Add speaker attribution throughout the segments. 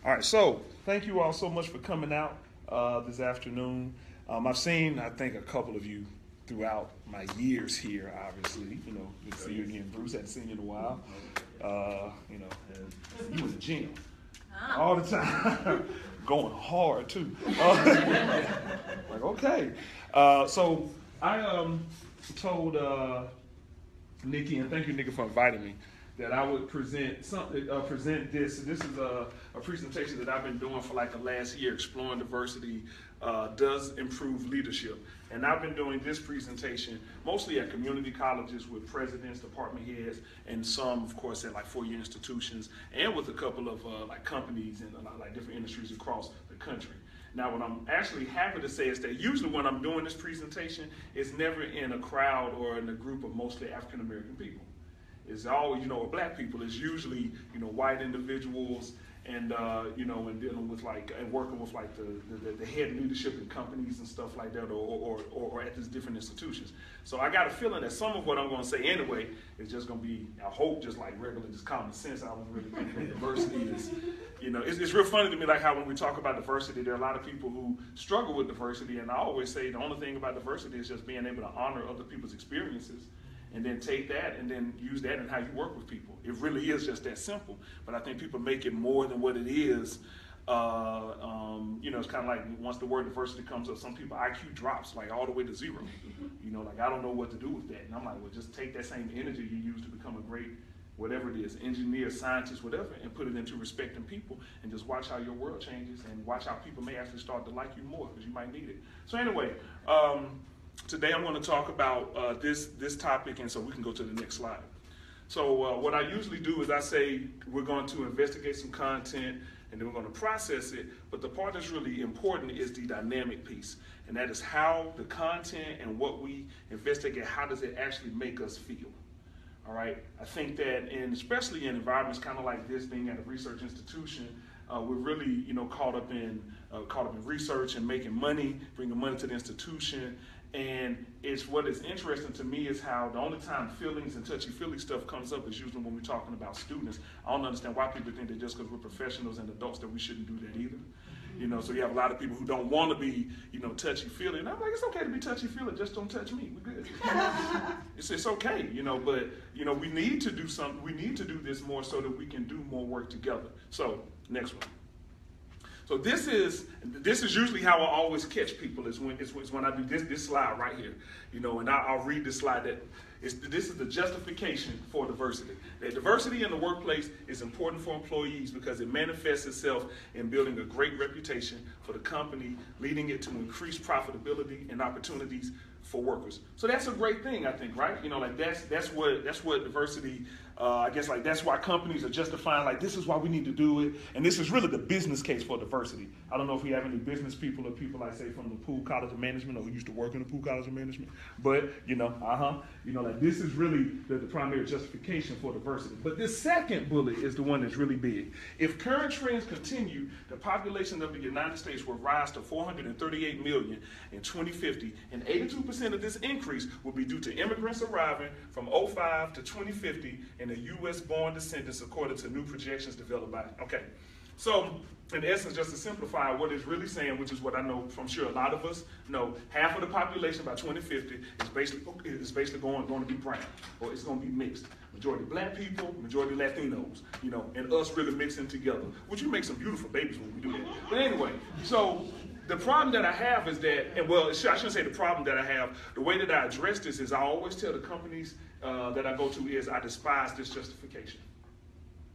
Speaker 1: All right, so thank you all so much for coming out this afternoon. I've seen, I think, a couple of you throughout my years here, obviously. You know, good to see you again, Bruce. Hadn't seen you in a while. You know, and you in the gym all the time, going hard too. Like, okay. So I told Nikki, and thank you, Nikki, for inviting me, that I would present something. Present this. This is a presentation that I've been doing for like the last year, exploring diversity does improve leadership. And I've been doing this presentation mostly at community colleges with presidents, department heads, and some, of course, at like four-year institutions, and with a couple of like companies and like different industries across the country. Now, what I'm actually happy to say is that usually when I'm doing this presentation, it's never in a crowd or in a group of mostly African-American people. It's always, you know, black people. It's usually, you know, white individuals, and you know, and dealing with like, and working with like the head leadership in companies and stuff like that, or at these different institutions. So I got a feeling that some of what I'm going to say anyway is just going to be, I hope, just like regular, just common sense. I don't really think that diversity is, you know, it's real funny to me, like how when we talk about diversity, there are a lot of people who struggle with diversity, and I always say the only thing about diversity is just being able to honor other people's experiences, and then take that and then use that in how you work with people. It really is just that simple. But I think people make it more than what it is. You know, it's kind of like once the word diversity comes up, some people IQ drops like all the way to 0. You know, like I don't know what to do with that. And I'm like, well, just take that same energy you use to become a great, whatever it is, engineer, scientist, whatever, and put it into respecting people, and just watch how your world changes, and watch how people may actually start to like you more, because you might need it. So anyway, today I'm going to talk about this topic, and so we can go to the next slide. So what I usually do is I say we're going to investigate some content, and then we're going to process it, but the part that's really important is the dynamic piece, and that is how the content and what we investigate, how does it actually make us feel? All right, I think that, and especially in environments kind of like this, being at a research institution, we're really, you know, caught up in research and making money, bringing money to the institution. And it's what is interesting to me is how the only time feelings and touchy-feely stuff comes up is usually when we're talking about students. I don't understand why people think that just because we're professionals and adults that we shouldn't do that either. You know, so you have a lot of people who don't want to be, you know, touchy-feely. And I'm like, it's okay to be touchy-feely, just don't touch me. We're good. It's okay, you know, but, you know, we need to do something. We need to do this more so that we can do more work together. So, next one. So this is usually how I always catch people is when I do this slide right here, you know, and I'll read this slide that this is the justification for diversity. That diversity in the workplace is important for employees because it manifests itself in building a great reputation for the company, leading it to increased profitability and opportunities for workers. So that's a great thing, I think, right? You know, like that's what diversity. I guess like that's why companies are justifying like this is why we need to do it, and this is really the business case for diversity. I don't know if we have any business people or people like say from the Poole College of Management or who used to work in the Poole College of Management, but you know, like this is really the primary justification for diversity. But this second bullet is the one that's really big. If current trends continue, the population of the United States will rise to 438 million in 2050, and 82% of this increase will be due to immigrants arriving from 2005 to 2050 and the U.S.-born descendants according to new projections developed by, okay. So, in essence, just to simplify, what it's really saying, which is what I know, I'm sure a lot of us know, half of the population by 2050 is basically going to be brown, or it's going to be mixed. Majority black people, majority Latinos, you know, and us really mixing together, which we make some beautiful babies when we do that. But anyway, so the problem that I have is that, and well, I shouldn't say the problem that I have, the way that I address this is I always tell the companies that I go to is I despise this justification.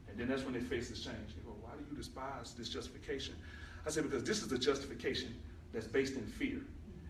Speaker 1: And then that's when they face this change. They go, why do you despise this justification? I say, because this is a justification that's based in fear.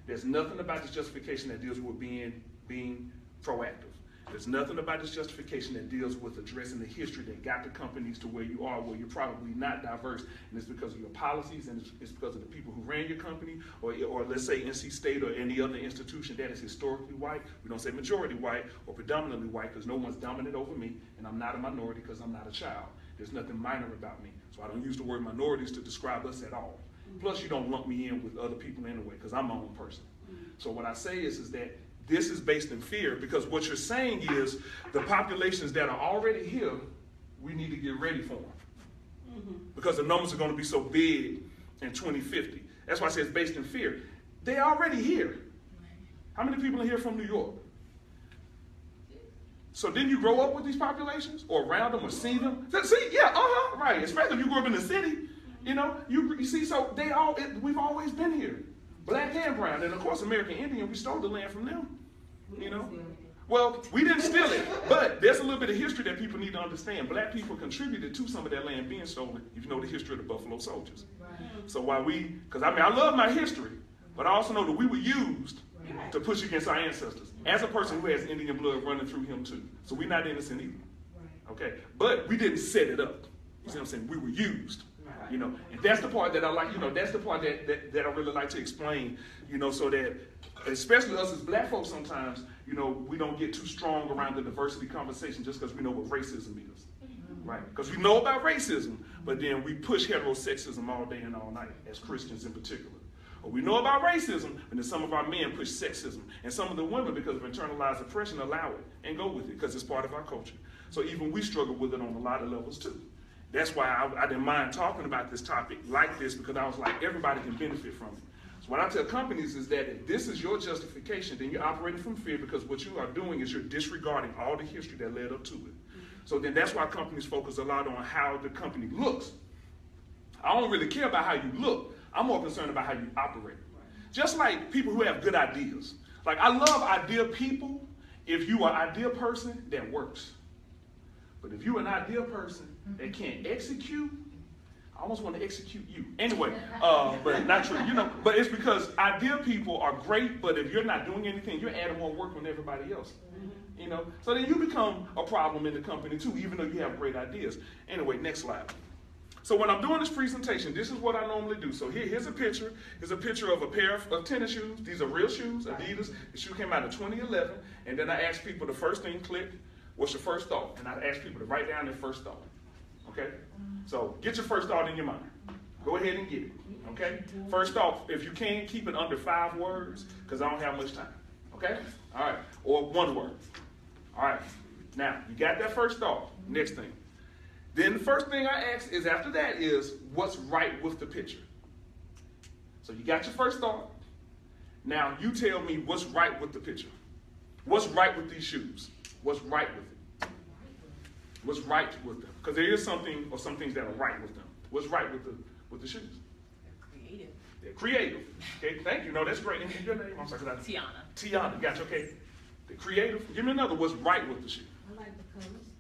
Speaker 1: There's nothing about this justification that deals with being proactive. There's nothing about this justification that deals with addressing the history that got the companies to where you are, where you're probably not diverse, and it's because of your policies, and it's because of the people who ran your company, or let's say NC State or any other institution that is historically white. We don't say majority white or predominantly white because no one's dominant over me, and I'm not a minority because I'm not a child. There's nothing minor about me, so I don't use the word minorities to describe us at all. Plus, you don't lump me in with other people anyway because I'm my own person. So what I say is that this is based in fear, because what you're saying is the populations that are already here, we need to get ready for them. because the numbers are going to be so big in 2050. That's why I say it's based in fear. They're already here. How many people are here from New York? So didn't you grow up with these populations or around them or see them? See, yeah, right. Especially if you grew up in the city, you know, you see, so we've always been here. Black and brown. And of course, American Indian, we stole the land from them, you know. Well, we didn't steal it, but there's a little bit of history that people need to understand. Black people contributed to some of that land being stolen, if you know the history of the Buffalo Soldiers. So because I love my history, but I also know that we were used to push against our ancestors. As a person who has Indian blood running through him too. So we're not innocent either. Okay? But we didn't set it up. You see what I'm saying? We were used. You know, and that's the part that I like, you know, that's the part that I really like to explain, you know, so that, especially us as black folks sometimes, you know, we don't get too strong around the diversity conversation just because we know what racism is, right? Because we know about racism, but then we push heterosexism all day and all night, as Christians in particular. Or we know about racism, and then some of our men push sexism, and some of the women, because of internalized oppression, allow it and go with it because it's part of our culture. So even we struggle with it on a lot of levels too. That's why I didn't mind talking about this topic like this, because I was like, everybody can benefit from it. So what I tell companies is that if this is your justification, then you're operating from fear, because what you are doing is you're disregarding all the history that led up to it. So then that's why companies focus a lot on how the company looks. I don't really care about how you look. I'm more concerned about how you operate. Just like people who have good ideas. Like, I love idea people if you are an idea person that works. But if you're an idea person that can't execute, I almost want to execute you. Anyway, but not true. You know, but it's because idea people are great, but if you're not doing anything, you're adding more work on everybody else. You know, so then you become a problem in the company too, even though you have great ideas. Anyway, next slide. So when I'm doing this presentation, this is what I normally do. So here's a picture. Here's a picture of a pair of tennis shoes. These are real shoes, Adidas. The shoe came out in 2011. And then I asked people, the first thing clicked, what's your first thought? And I asked people to write down their first thought. Okay? So get your first thought in your mind. Go ahead and get it. Okay? First thought, if you can, keep it under 5 words, because I don't have much time. Okay? All right. Or 1 word. All right. Now, you got that first thought. Next thing. Then the first thing I ask is after that is, what's right with the picture? So you got your first thought. Now you tell me what's right with the picture. What's right with these shoes? What's right with it? What's right with them? Because there is something or some things that are right with them. What's right with the shoes?
Speaker 2: They're creative.
Speaker 1: They're creative. Okay, thank you. No, that's great. And your name? I'm sorry.
Speaker 2: Tiana.
Speaker 1: Tiana, gotcha. Okay. They're creative. Give me another. What's right with the shoe?
Speaker 3: I like the color scheme.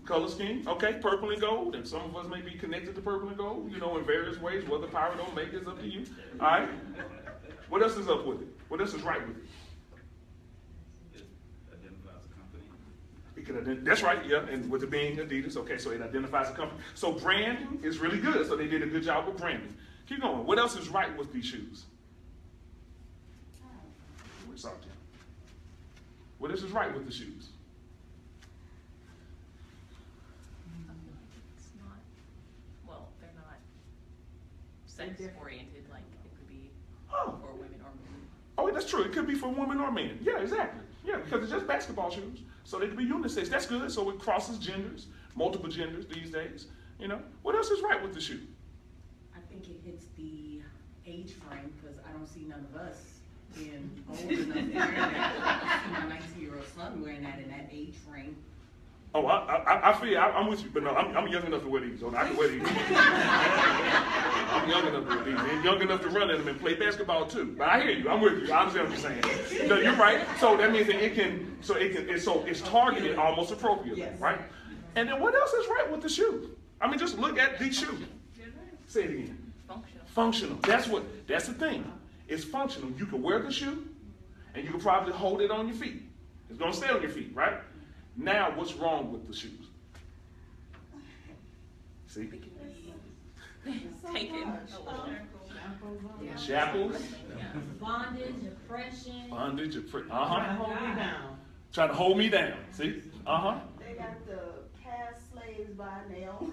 Speaker 1: Color scheme, okay, purple and gold, and some of us may be connected to purple and gold, you know, in various ways. Whether power don't make it's up to you. All right. What else is up with it? What else is right with it?
Speaker 4: It identifies a company.
Speaker 1: It can that's right, yeah. And with it being Adidas, okay, so it identifies a company. So branding is really good. So they did a good job with branding. Keep going. What else is right with these shoes? Where's out there? What else is right with the shoes?
Speaker 2: Sex-oriented, like it could be for women or men.
Speaker 1: Oh, that's true. It could be for women or men. Yeah, exactly. Yeah, because it's just basketball shoes. So they could be unisex. That's good. So it crosses genders, multiple genders these days. You know, what else is right with the shoe?
Speaker 3: I think it hits the age frame, because I don't see none of us being old enough to wear that. I see my 19-year-old son wearing that in that age frame.
Speaker 1: Oh, I feel I'm with you, but no, I'm young enough to wear these. So I can wear these. I'm young enough to wear these, and young enough to run in them and play basketball too. But I hear you. I'm with you. I understand what you're saying. No, you're right. So that means that it's targeted almost appropriately,
Speaker 3: Yes.
Speaker 1: right? And then what else is right with the shoe? I mean, just look at the shoe. Say it again.
Speaker 2: Functional.
Speaker 1: Functional. That's the thing. It's functional. You can wear the shoe, and you can probably hold it on your feet. It's gonna stay on your feet, right? Now, what's wrong with the shoes? See?
Speaker 2: It could be taken.
Speaker 1: Shackles.
Speaker 5: Bondage, oppression.
Speaker 1: Bondage,
Speaker 6: Trying to hold me down.
Speaker 1: Trying to hold me down. See?
Speaker 7: They got the past slaves by nail.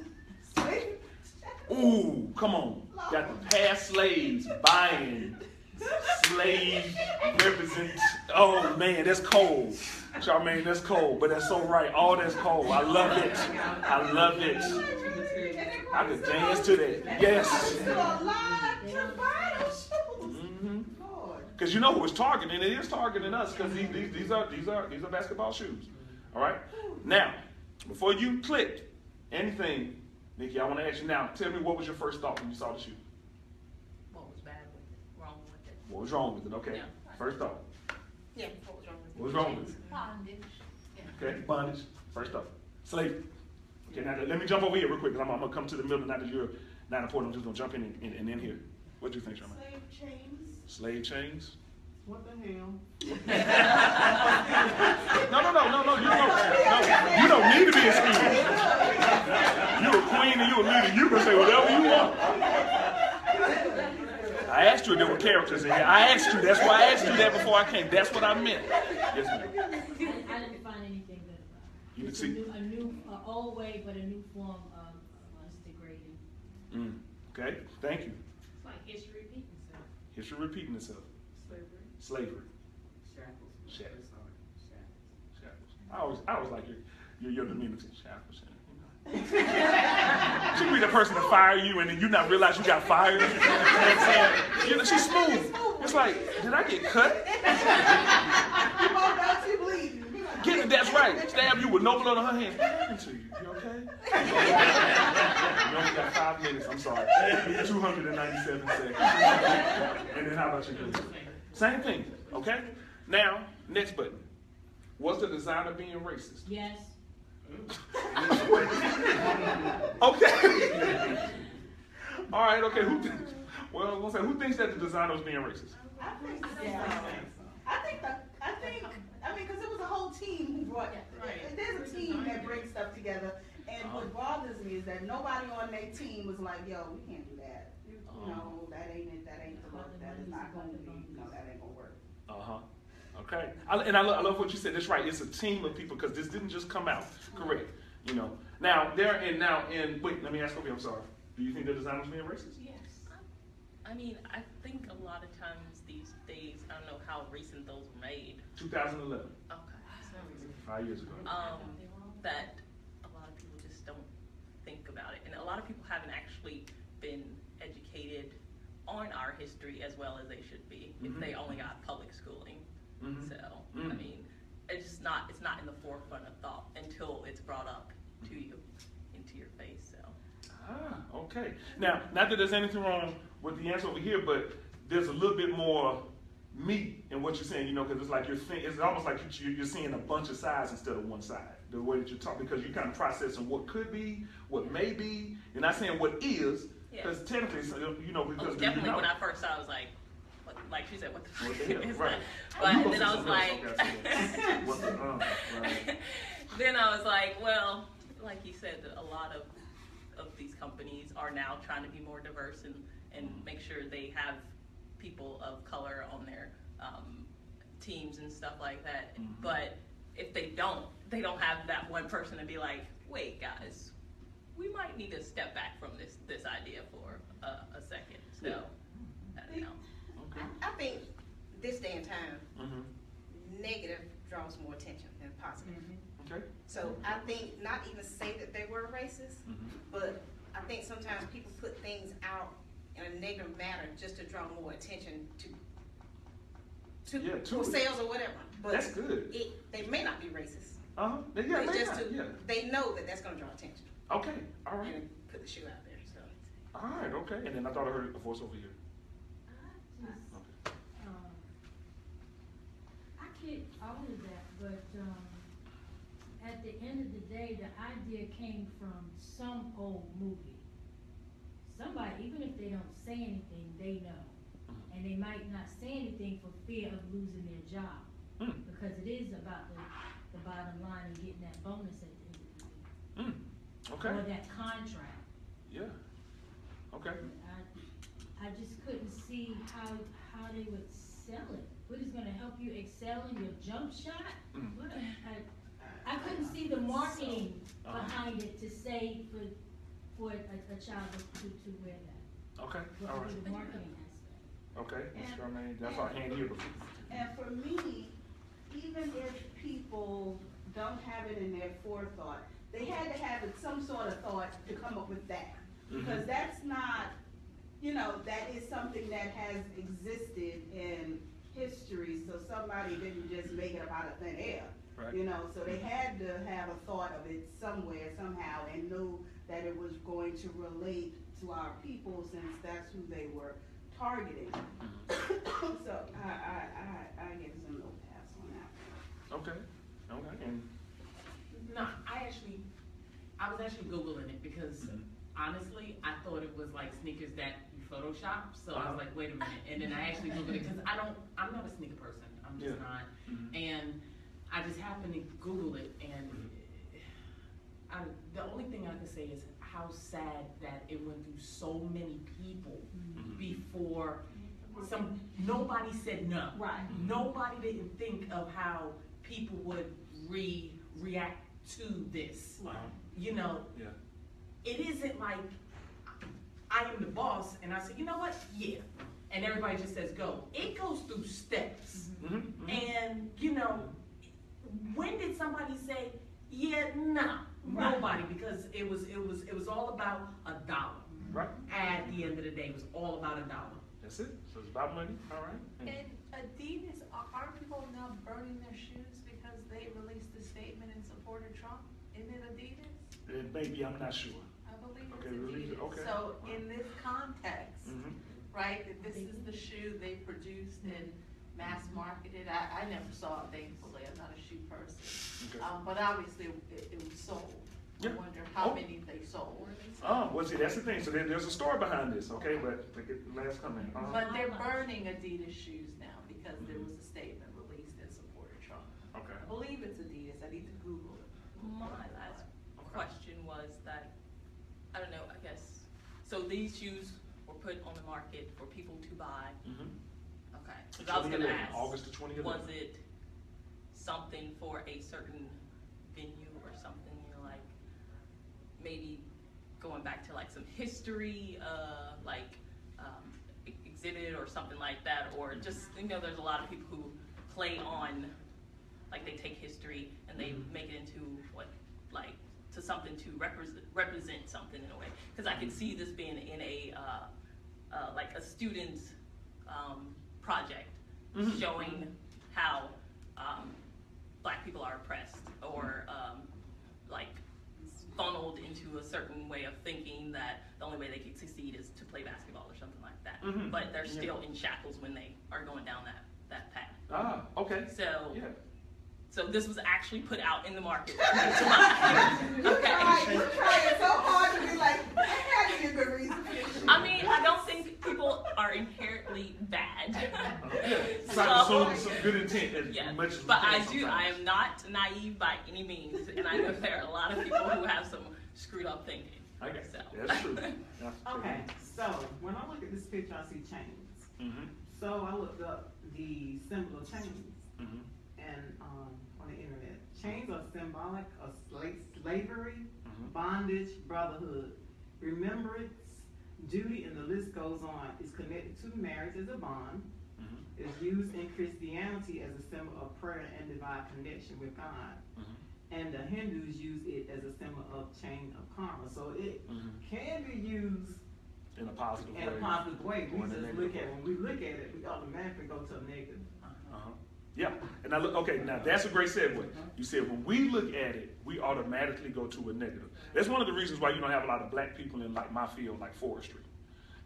Speaker 1: Ooh, come on. Got the past slaves buying slave represent. Oh man, that's cold. Charmaine, that's cold, but that's so right. Oh, that's cold. I love it. I love it. I could dance to that. Yes.
Speaker 7: Still alive to buy those shoes.
Speaker 1: Mm-hmm.
Speaker 7: Lord.
Speaker 1: Because you know who it's targeting. It is targeting us because these are basketball shoes. All right. Now, before you click anything, Nikki, I want to ask you now. Tell me, what was your first thought when you saw the shoe?
Speaker 2: What was bad with it? Wrong with it?
Speaker 1: What was wrong with it? Okay.
Speaker 2: Yeah.
Speaker 1: First thought.
Speaker 2: Yeah, what was wrong with it?
Speaker 1: What was wrong with it?
Speaker 2: Bondage. Yeah.
Speaker 1: Okay. Bondage. First thought. Slavery. Okay. Now let me jump over here real quick because I'm gonna come to the middle. Not that you're not important. I'm just gonna jump in and in here. What do you think, Sherman?
Speaker 7: Slave chains.
Speaker 1: Slave chains.
Speaker 6: What the hell?
Speaker 1: No. You don't need to be a student. You're a queen and you're a leader. You can say whatever you want. I asked you if there were characters in here. I asked you. That's why I asked you that before I came. That's what I meant. Yes, ma'am.
Speaker 5: I didn't find anything good about it.
Speaker 1: You can
Speaker 5: It's
Speaker 1: see.
Speaker 5: a new old way, but a new form of us degrading.
Speaker 1: Okay. Thank you.
Speaker 5: It's like history repeating itself.
Speaker 1: History repeating itself. Slavery.
Speaker 6: Shackles.
Speaker 1: Shackles.
Speaker 6: Shackles.
Speaker 1: Shackles. I always like your demeanor. Shackles. She be the person to fire you and then you not realize you got fired. You know what I'm saying? You know, she's smooth. It's like, did I get cut?
Speaker 7: You won't know till you bleed.
Speaker 1: Get it, that's right. Stab you with no blood on her hands. What happened to you? You okay? You only got 5 minutes, I'm sorry. 297 seconds. And then how about you? Same thing, okay? Now, next button. Was the designer being racist?
Speaker 5: Yes.
Speaker 1: Okay. All right, okay. Who thinks that the designer was being racist?
Speaker 7: I think because it was a whole team who brought it. There's a team that brings stuff together, and what bothers me is that nobody on their team was like, "Yo, we can't do that. No, that ain't it. That ain't the work. That is not going to be. No, that ain't gonna work."
Speaker 1: Okay. I love what you said. That's right. It's a team of people because this didn't just come out. Correct. You know. Now wait. Let me ask you. I'm sorry. Do you think the designer was being racist?
Speaker 2: Yes. I mean, I think a lot of times these days, I don't know how recent those were made.
Speaker 1: 2011.
Speaker 2: Okay.
Speaker 1: 5 years ago.
Speaker 2: That a lot of people just don't think about it. And a lot of people haven't actually been educated on our history as well as they should be if they only got public schooling. So, I mean, it's not in the forefront of thought until it's brought up to you, into your face, so.
Speaker 1: Okay. Now, not that there's anything wrong with the answer over here, but there's a little bit more meat in what you're saying, you know, because it's like it's almost like you're seeing a bunch of sides instead of one side, the way that you talk, because you're kind of processing what could be, what may be. You're not saying what is, because technically, you know, because
Speaker 2: definitely when I first saw it, I was like she said, what the fuck is
Speaker 1: right.
Speaker 2: that? But then I was like,
Speaker 1: right.
Speaker 2: Then I was like, well, like you said, a lot of these companies are now trying to be more diverse and make sure they have people of color on their teams and stuff like that. But if they don't have that one person to be like, wait, guys, we might need to step back from this idea for a second. So, I don't know.
Speaker 1: Okay.
Speaker 8: I think this day and time, negative draws more attention than positive.
Speaker 1: Okay.
Speaker 8: So I think not even say that they were racist, but I think sometimes people put things out in a negative manner just to draw more attention to sales or whatever. But
Speaker 1: that's good.
Speaker 8: They may not be racist.
Speaker 1: Yeah,
Speaker 8: they know that that's going to draw attention.
Speaker 1: Okay. All right.
Speaker 8: And put the shoe out there. So.
Speaker 1: All right. Okay. And then I thought I heard a voice over here.
Speaker 5: I get all of that, but at the end of the day, the idea came from some old movie. Somebody, even if they don't say anything, they know. And they might not say anything for fear of losing their job. Because it is about the bottom line and getting that bonus at the end of the year.
Speaker 1: Okay.
Speaker 5: Or that contract.
Speaker 1: Yeah. Okay.
Speaker 5: I just couldn't see how they would sell it. What is going to help you excel in your jump shot? I couldn't see the marketing behind it to say for a child to wear that.
Speaker 1: Okay.
Speaker 5: What
Speaker 1: All
Speaker 5: would
Speaker 1: right.
Speaker 5: be the marketing aspect?
Speaker 1: Okay. Ms. Charmaine, that's our hand here.
Speaker 7: And for me, even if people don't have it in their forethought, they had to have some sort of thought to come up with that. Because that's not, you know, that is something that has existed in history, so somebody didn't just make it up out of thin air.
Speaker 1: Right.
Speaker 7: You know, so they had to have a thought of it somewhere, somehow, and knew that it was going to relate to our people since that's who they were targeting. So I give them no pass on that.
Speaker 1: Okay. Okay. And
Speaker 3: No, I was actually Googling it because honestly, I thought it was like sneakers that you Photoshop. So I was like, wait a minute. And then I actually Googled it because I'm not a sneaker person. I'm just not. And I just happened to Google it, and the only thing I can say is how sad that it went through so many people before nobody said no.
Speaker 7: Right.
Speaker 3: Nobody didn't think of how people would react to this. You know, it isn't like I am the boss and I say, you know what, yeah. And everybody just says go. It goes through steps. And, you know, when did somebody say, yeah, no? Nobody, because it was all about $1.
Speaker 1: right.
Speaker 3: At the end of the day, it was all about $1.
Speaker 1: That's it. So it's about money. All right.
Speaker 9: And Adidas, aren't people now burning their shoes because they released a statement in support of Trump? Isn't it Adidas?
Speaker 1: Maybe, I'm not sure.
Speaker 9: I believe
Speaker 1: Okay,
Speaker 9: it's
Speaker 1: release it,
Speaker 9: Adidas.
Speaker 1: okay.
Speaker 9: So in this context, right, that this is the shoe they produced and mass marketed. I never saw it, thankfully. I'm not a shoe person.
Speaker 1: Okay.
Speaker 9: But obviously it was sold. I
Speaker 1: Yeah.
Speaker 9: wonder how
Speaker 1: Oh.
Speaker 9: many they sold.
Speaker 1: Oh, well, see, that's the thing. So there's a story behind this, okay? But last comment.
Speaker 9: But they're burning Adidas shoes now because there was a statement released in support of Trump.
Speaker 1: Okay.
Speaker 9: I believe it's Adidas. I need to Google it.
Speaker 2: My last question was that, I don't know, I guess, so these shoes were put on the market for people to buy. Okay, because I was gonna ask,
Speaker 1: August of 2011.
Speaker 2: was it something for a certain venue or something, you know, like maybe going back to like some history, exhibit or something like that, or just, you know, there's a lot of people who play on, like they take history and they make it into to something to represent something in a way. Because I could see this being in a like a student's project showing how Black people are oppressed or like funneled into a certain way of thinking that the only way they can succeed is to play basketball or something like that. But they're still in shackles when they are going down that path.
Speaker 1: Ah, okay.
Speaker 2: So.
Speaker 1: Yeah.
Speaker 2: So this was actually put out in the market.
Speaker 7: You trying so hard to be like, I had to give a reason for this.
Speaker 2: I mean, I don't think people are inherently bad.
Speaker 1: So some good intent as much as we
Speaker 2: but
Speaker 1: can
Speaker 2: I
Speaker 1: sometimes.
Speaker 2: am not naive by any means, and I know there are a lot of people who have some screwed up thinking.
Speaker 1: I guess
Speaker 2: So.
Speaker 1: that's true. Yeah.
Speaker 6: Okay, so when I look at this picture, I see chains. So I looked up the symbol of chains and on the internet. Chains are symbolic of slavery, bondage, brotherhood, remembrance, duty, and the list goes on. It's connected to marriage as a bond. It's used in Christianity as a symbol of prayer and divine connection with God. And the Hindus use it as a symbol of chain of karma. So it can be used
Speaker 1: in a positive way.
Speaker 6: In a positive way.
Speaker 1: Or
Speaker 6: We
Speaker 1: in a
Speaker 6: just
Speaker 1: negative
Speaker 6: look at
Speaker 1: way.
Speaker 6: when we look at it, we automatically go to a negative.
Speaker 1: Yeah, and I look. Okay, now that's a great segue. You said when we look at it, we automatically go to a negative. That's one of the reasons why you don't have a lot of Black people in like my field, like forestry.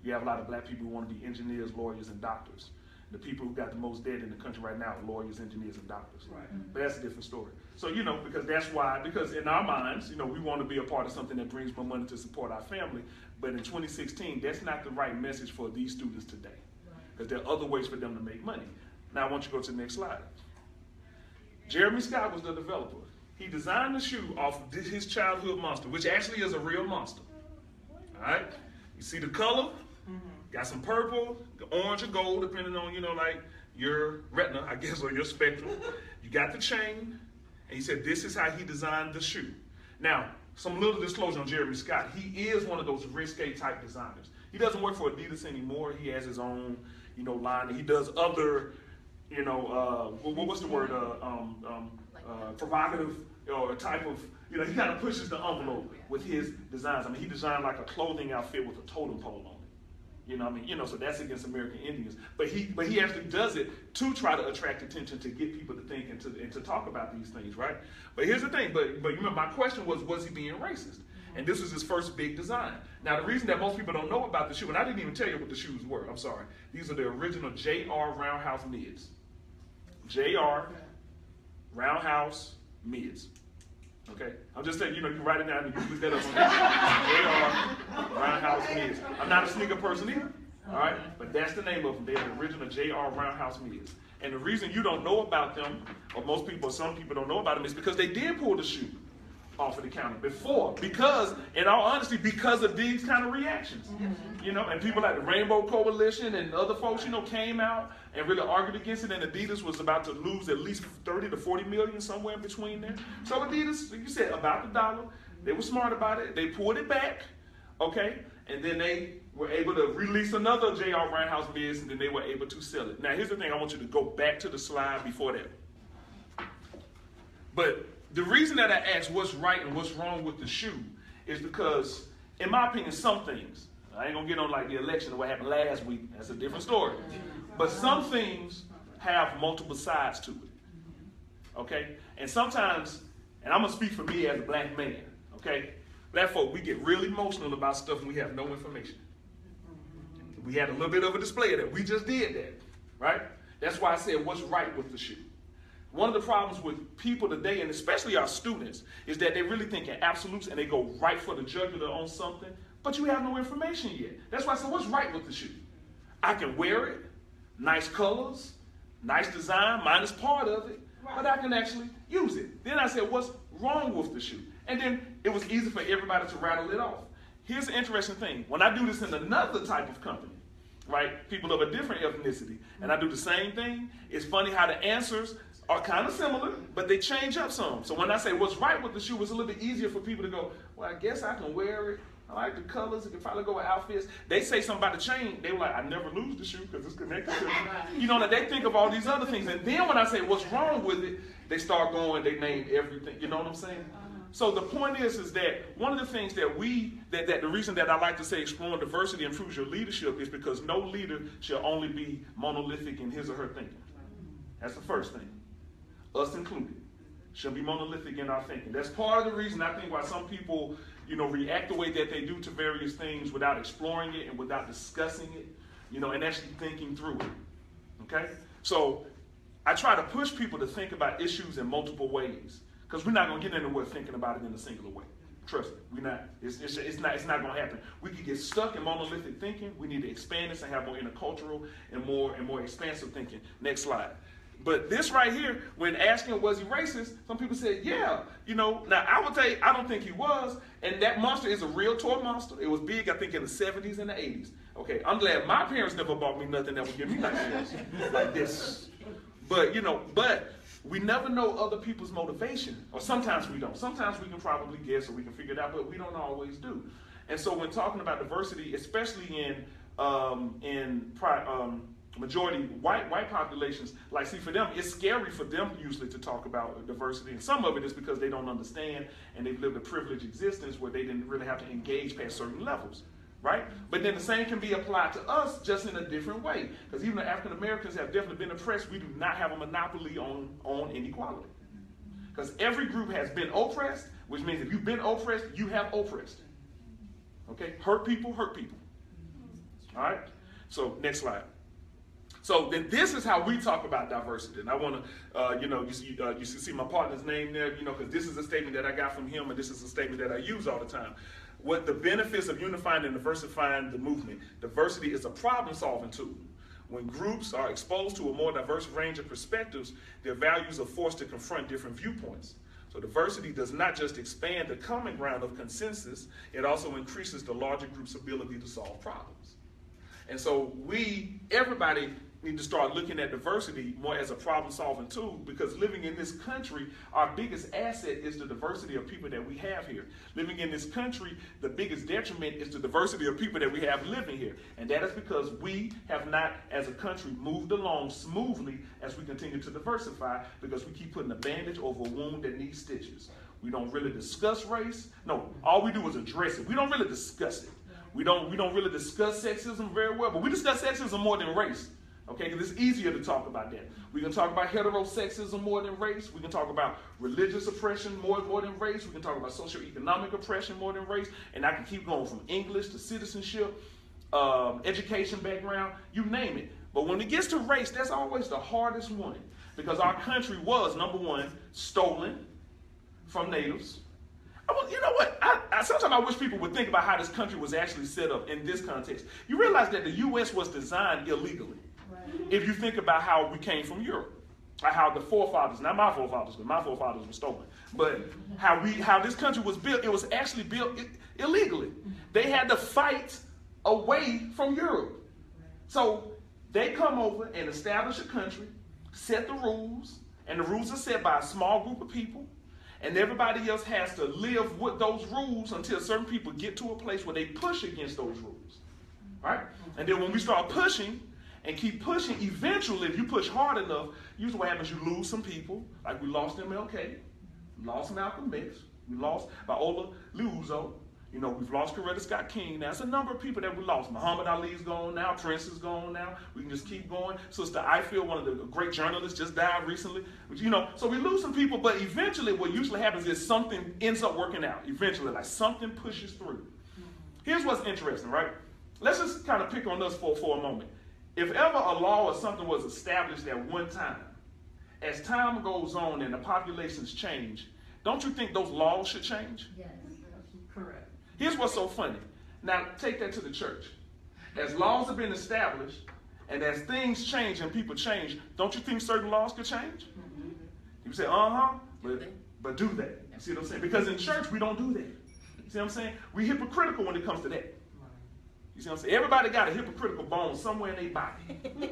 Speaker 1: You have a lot of Black people who want to be engineers, lawyers, and doctors. The people who got the most debt in the country right now are lawyers, engineers, and doctors.
Speaker 6: Right.
Speaker 1: But that's a different story. So, you know, because in our minds, you know, we want to be a part of something that brings more money to support our family. But in 2016, that's not the right message for these students today. Because there are other ways for them to make money. Now I want you to go to the next slide. Jeremy Scott was the developer. He designed the shoe off of his childhood monster, which actually is a real monster. All right? You see the color? Got some purple, orange, or gold, depending on, you know, like your retina, I guess, or your spectrum. You got the chain, and he said this is how he designed the shoe. Now, some little disclosure on Jeremy Scott. He is one of those risque type designers. He doesn't work for Adidas anymore. He has his own, you know, line. He does other, you know, what's the word? Provocative or a type of, you know, he kind of pushes the envelope with his designs. I mean, he designed like a clothing outfit with a totem pole on it. You know what I mean? You know, so that's against American Indians. But he actually does it to try to attract attention, to get people to think and to talk about these things, right? But here's the thing, but you remember my question was he being racist? And this was his first big design. Now, the reason that most people don't know about the shoe, and I didn't even tell you what the shoes were, I'm sorry. These are the original J.R. Roundhouse mids. J.R. Roundhouse mids. Okay? I'm just saying, you know, you can write it down and you can look that up on there. J.R. Roundhouse mids. I'm not a sneaker person either. All right? But that's the name of them. They're the original J.R. Roundhouse mids. And the reason you don't know about them, or most people, some people don't know about them, is because they did pull the shoe off of the counter before, because, in all honesty, because of these kind of reactions. You know, and people like the Rainbow Coalition and other folks, you know, came out and really argued against it, and Adidas was about to lose at least 30 to 40 million, somewhere in between there. So Adidas, like you said, about the dollar, they were smart about it, they pulled it back, okay, and then they were able to release another J.R. Roundhouse mids, and then they were able to sell it. Now, here's the thing, I want you to go back to the slide before that. But the reason that I asked what's right and what's wrong with the shoe is because, in my opinion, some things, I ain't gonna get on like the election or what happened last week, that's a different story. But some things have multiple sides to it, okay? And sometimes, and I'm gonna speak for me as a black man, okay? Black folk, we get real emotional about stuff when we have no information. We had a little bit of a display of that. We just did that, right? That's why I said what's right with the shoe. One of the problems with people today, and especially our students, is that they really think in absolutes and they go right for the jugular on something, but you have no information yet. That's why I said, what's right with the shoe? I can wear it, nice colors, nice design, mine is part of it, but I can actually use it. Then I said, what's wrong with the shoe? And then it was easy for everybody to rattle it off. Here's the interesting thing. When I do this in another type of company, right, people of a different ethnicity, and I do the same thing, it's funny how the answers are kind of similar, but they change up some. So when I say what's right with the shoe, it's a little bit easier for people to go, well, I guess I can wear it. I like the colors. It can probably go with outfits. They say something about the chain. They were like, I never lose the shoe because it's connected to it. You know, they think of all these other things. And then when I say what's wrong with it, they start going, they name everything. You know what I'm saying? So the point is that one of the things that the reason that I like to say exploring diversity improves your leadership is because no leader shall only be monolithic in his or her thinking. That's the first thing. Us included, shall be monolithic in our thinking. That's part of the reason I think why some people, you know, react the way that they do to various things without exploring it and without discussing it, you know, and actually thinking through it. Okay? So I try to push people to think about issues in multiple ways, because we're not going to get anywhere thinking about it in a singular way. Trust me, we're not. It's not going to happen. We could get stuck in monolithic thinking. We need to expand this and have more intercultural and more expansive thinking. Next slide. But this right here, when asking was he racist, some people said, yeah, you know. Now, I would tell you, I don't think he was. And that monster is a real toy monster. It was big, I think, in the 70s and the 80s. Okay, I'm glad my parents never bought me nothing that would give me nightmares like this. But, you know, we never know other people's motivation. Or sometimes we don't. Sometimes we can probably guess or we can figure it out, but we don't always do. And so when talking about diversity, especially in majority white populations, like, see, for them, it's scary for them usually to talk about diversity. And some of it is because they don't understand and they've lived a privileged existence where they didn't really have to engage past certain levels, right? But then the same can be applied to us, just in a different way. Because even though African Americans have definitely been oppressed, we do not have a monopoly on inequality. Because every group has been oppressed, which means if you've been oppressed, you have oppressed. Okay? Hurt people, hurt people. All right? So, next slide. So then this is how we talk about diversity. And I want to, you see my partner's name there, you know, because this is a statement that I got from him, and this is a statement that I use all the time. What the benefits of unifying and diversifying the movement. Diversity is a problem-solving tool. When groups are exposed to a more diverse range of perspectives, their values are forced to confront different viewpoints. So diversity does not just expand the common ground of consensus, it also increases the larger group's ability to solve problems. And so everybody, need to start looking at diversity more as a problem-solving tool, because living in this country, our biggest asset is the diversity of people that we have here. Living in this country, the biggest detriment is the diversity of people that we have living here. And that is because we have not, as a country, moved along smoothly as we continue to diversify, because we keep putting a bandage over a wound that needs stitches. We don't really discuss race. No, all we do is address it. We don't really discuss it. We don't really discuss sexism very well, but we discuss sexism more than race. Okay, because it's easier to talk about that. We can talk about heterosexism more than race. We can talk about religious oppression more than race. We can talk about socioeconomic oppression more than race. And I can keep going from English to citizenship, education background, you name it. But when it gets to race, that's always the hardest one, because our country was, number one, stolen from natives. You know what? Sometimes I wish people would think about how this country was actually set up in this context. You realize that the U.S. was designed illegally. If you think about how we came from Europe, how the forefathers, not my forefathers, because my forefathers were stolen, but how this country was built, it was actually built illegally. They had to fight away from Europe. So they come over and establish a country, set the rules, and the rules are set by a small group of people, and everybody else has to live with those rules until certain people get to a place where they push against those rules, right? And then when we start pushing, and keep pushing, eventually, if you push hard enough, usually what happens, you lose some people, like we lost MLK, we lost Malcolm X, we lost Viola Liuzzo, you know, we've lost Coretta Scott King. Now, it's a number of people that we lost. Muhammad Ali's gone now, Prince is gone now. We can just keep going. Sister Ifield, one of the great journalists, just died recently. You know, so we lose some people, but eventually what usually happens is something ends up working out. Eventually, like something pushes through. Here's what's interesting, right? Let's just kind of pick on us for a moment. If ever a law or something was established at one time, as time goes on and the populations change, don't you think those laws should change?
Speaker 5: Yes.
Speaker 3: Correct.
Speaker 1: Here's what's so funny. Now, take that to the church. As laws have been established, and as things change and people change, don't you think certain laws could change? Mm-hmm. You say, but do that. You see what I'm saying? Because in church, we don't do that. You see what I'm saying? We're hypocritical when it comes to that. You see what I'm saying? Everybody got a hypocritical bone somewhere in their body.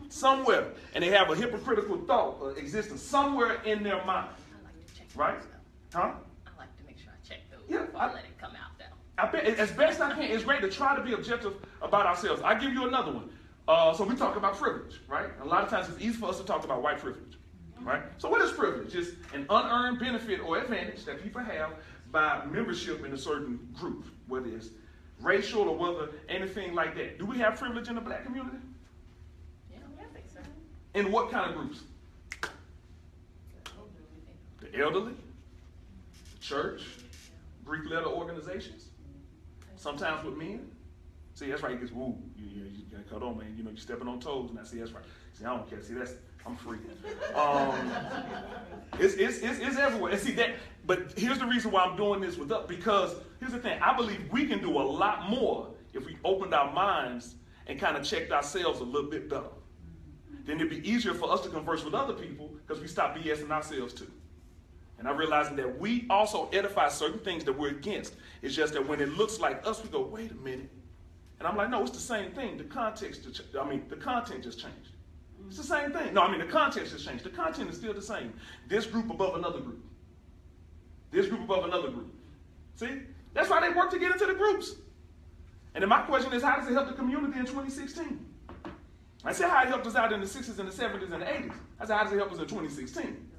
Speaker 1: Somewhere. And they have a hypocritical thought or existence somewhere in their mind.
Speaker 2: I like to check
Speaker 1: right?
Speaker 2: those,
Speaker 1: Huh?
Speaker 2: I like to make sure I check those before
Speaker 1: I
Speaker 2: I let it come out, though.
Speaker 1: I bet, as best I can, it's great to try to be objective about ourselves. I'll give you another one. So we talk about privilege, right? A lot of times it's easy for us to talk about white privilege, right? So what is privilege? It's an unearned benefit or advantage that people have by membership in a certain group, whether it's racial or whether anything like that. Do we have privilege in the black community?
Speaker 2: Yeah, I think so.
Speaker 1: In what kind of groups? The elderly, the church, Greek letter organizations, sometimes with men. See, that's right, it gets woo. You gotta cut on, man. You know, you're stepping on toes. And I see, that's right. See, I don't care. See, I'm free. It's everywhere. And see that, but here's the reason why I'm doing this with us, because here's the thing. I believe we can do a lot more if we opened our minds and kind of checked ourselves a little bit better. Then it'd be easier for us to converse with other people because we stop BSing ourselves too. And I'm realizing that we also edify certain things that we're against. It's just that when it looks like us, we go, wait a minute. And I'm like, no, it's the same thing. The content just changed. It's the same thing. No, I mean, the context has changed. The content is still the same. This group above another group. This group above another group. See? That's why they work to get into the groups. And then my question is, how does it help the community in 2016? I said how it helped us out in the 60s and the 70s and the 80s. I said, how does it help us in 2016?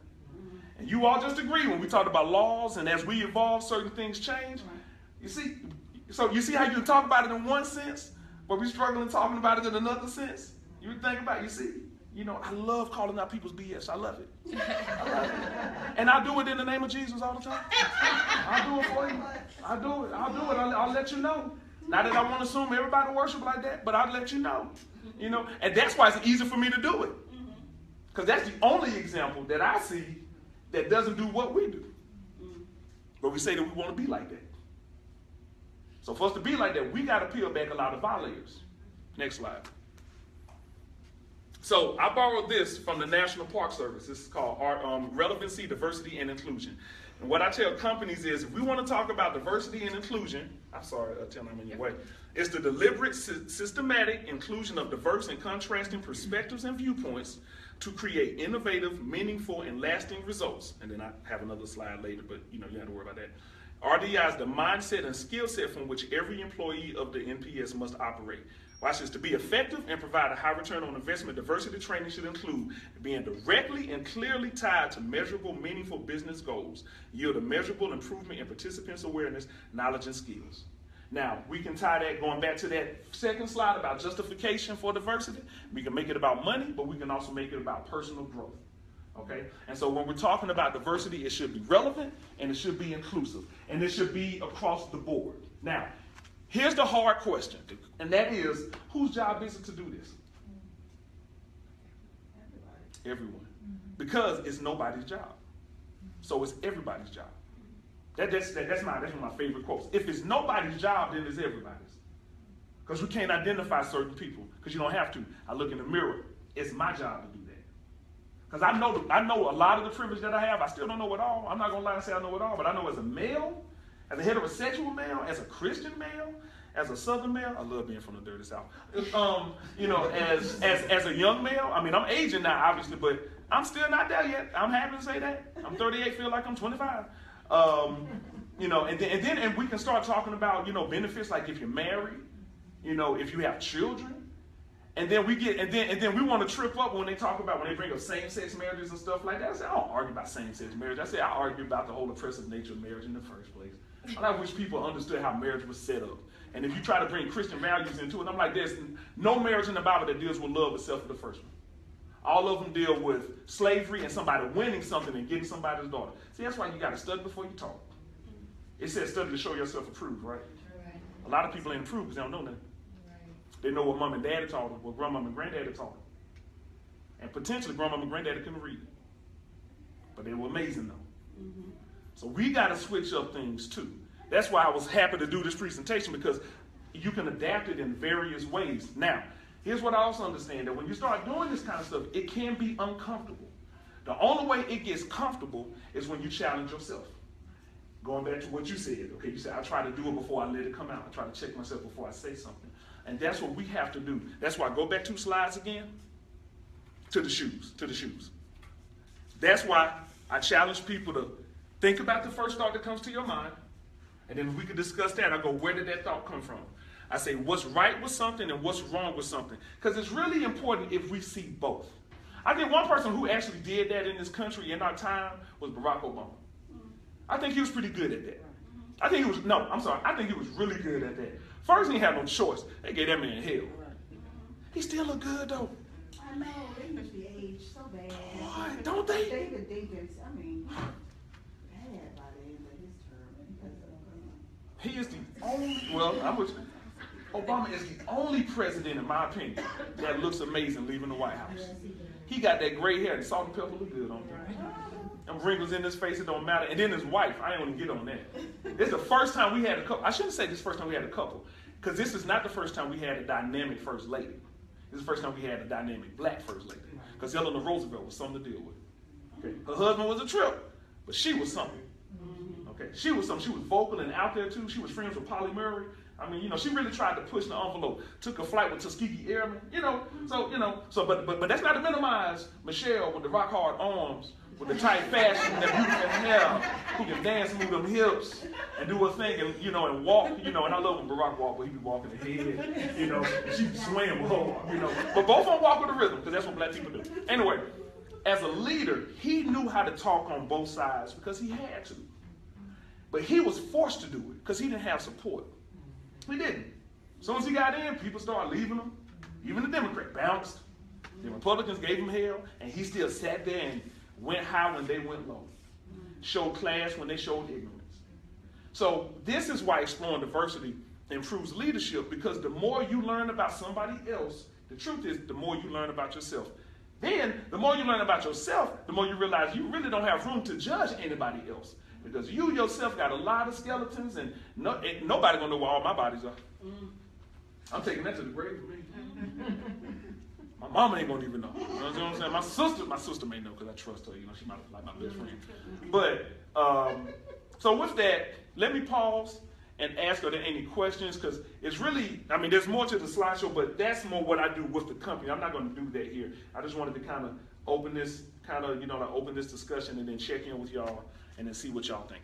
Speaker 1: And you all just agree when we talked about laws and as we evolve, certain things change. You see? So you see how you can talk about it in one sense, but we're struggling talking about it in another sense? You think about it, you see? You know, I love calling out people's BS. I love it. I love it. And I do it in the name of Jesus all the time. I'll do it for you. I'll do it. I'll let you know. Not that I want to assume everybody worship like that, but I'll let you know. You know, and that's why it's easy for me to do it. Because that's the only example that I see that doesn't do what we do. But we say that we want to be like that. So for us to be like that, we got to peel back a lot of violators. Next slide. So I borrowed this from the National Park Service. This is called Relevancy, Diversity, and Inclusion. And what I tell companies is, if we want to talk about diversity and inclusion, I'm sorry, Tim, I'm in your way. It's the deliberate, systematic inclusion of diverse and contrasting perspectives and viewpoints to create innovative, meaningful, and lasting results. And then I have another slide later, but you don't have to worry about that. RDI is the mindset and skill set from which every employee of the NPS must operate. Watch this. To be effective and provide a high return on investment, diversity training should include being directly and clearly tied to measurable, meaningful business goals, yield a measurable improvement in participants' awareness, knowledge, and skills. Now, we can tie that, going back to that second slide about justification for diversity. We can make it about money, but we can also make it about personal growth. Okay? And so when we're talking about diversity, it should be relevant and it should be inclusive. And it should be across the board. Now, here's the hard question, and that is, whose job is it to do this? Everyone. Because it's nobody's job. So it's everybody's job. That's one of my favorite quotes. If it's nobody's job, then it's everybody's. Because we can't identify certain people, because you don't have to. I look in the mirror. It's my job to do that. Because I know a lot of the privilege that I have. I still don't know it all. I'm not going to lie and say I know it all, but I know as a male, as a heterosexual male, as a Christian male, as a Southern male, I love being from the dirty South. As a young male, I mean, I'm aging now, obviously, but I'm still not there yet. I'm happy to say that. I'm 38, feel like I'm 25. And we can start talking about, benefits like if you're married, if you have children. And then we want to trip up when they bring up same-sex marriages and stuff like that. I say, I don't argue about same-sex marriage. I say I argue about the whole oppressive nature of marriage in the first place. I wish people understood how marriage was set up. And if you try to bring Christian values into it, I'm like, there's no marriage in the Bible that deals with love except for the first one. All of them deal with slavery and somebody winning something and getting somebody's daughter. See, that's why you got to study before you talk. It says study to show yourself approved, right? A lot of people ain't approved because they don't know nothing. They know what mom and daddy taught them, what grandmama and granddaddy taught them. And potentially grandmama and granddaddy couldn't read. But they were amazing though. Mm-hmm. So we got to switch up things too. That's why I was happy to do this presentation, because you can adapt it in various ways. Now, here's what I also understand, that when you start doing this kind of stuff, it can be uncomfortable. The only way it gets comfortable is when you challenge yourself. Going back to what you said, okay, you said, I try to do it before I let it come out. I try to check myself before I say something. And that's what we have to do. That's why, go back 2 slides again, to the shoes. That's why I challenge people to think about the first thought that comes to your mind, and then we can discuss that. I go, where did that thought come from? I say, what's right with something and what's wrong with something? Because it's really important if we see both. I think one person who actually did that in this country in our time was Barack Obama. I think he was pretty good at that. I think he was really good at that. First, he had no choice. They gave that man hell. He still look good, though.
Speaker 7: I know. They must be aged so bad.
Speaker 1: Boy, don't they?
Speaker 7: David Dinkins, bad by the end of his term.
Speaker 1: He is the only, Obama is the only president, in my opinion, that looks amazing leaving the White House. He got that gray hair. The salt and pepper look good on him. Them wrinkles in his face, it don't matter. And then his wife, I ain't want to get on that. This is the first time we had a couple. I shouldn't say this first time we had a couple, because this is not the first time we had a dynamic first lady. This is the first time we had a dynamic black first lady, because Eleanor Roosevelt was something to deal with. Okay, her husband was a trip, but she was something. Okay, she was something. She was vocal and out there too. She was friends with Polly Murray. I mean, she really tried to push the envelope. Took a flight with Tuskegee Airmen. But that's not to minimize Michelle with the rock hard arms, with the tight fashion, that beautiful hair, who can dance and move them hips and do her thing and walk, and I love when Barack walk, but he be walking ahead, and she be swaying with her, But both of them walk with a rhythm, because that's what black people do. Anyway, as a leader, he knew how to talk on both sides because he had to. But he was forced to do it because he didn't have support. He didn't. As soon as he got in, people started leaving him. Even the Democrats bounced. The Republicans gave him hell, and he still sat there and went high when they went low. Showed class when they showed ignorance. So this is why exploring diversity improves leadership, because the more you learn about somebody else, the truth is the more you learn about yourself. Then, the more you learn about yourself, the more you realize you really don't have room to judge anybody else. Because you yourself got a lot of skeletons, and nobody gonna know where all my bodies are. I'm taking that to the grave for me. My mama ain't gonna even know. You know what I'm saying? My sister may know because I trust her. You know, she might like my best friend. But so with that, let me pause and ask are there any questions, because it's really, I mean, there's more to the slideshow, but that's more what I do with the company. I'm not going to do that here. I just wanted to kind of open this discussion and then check in with y'all and then see what y'all think.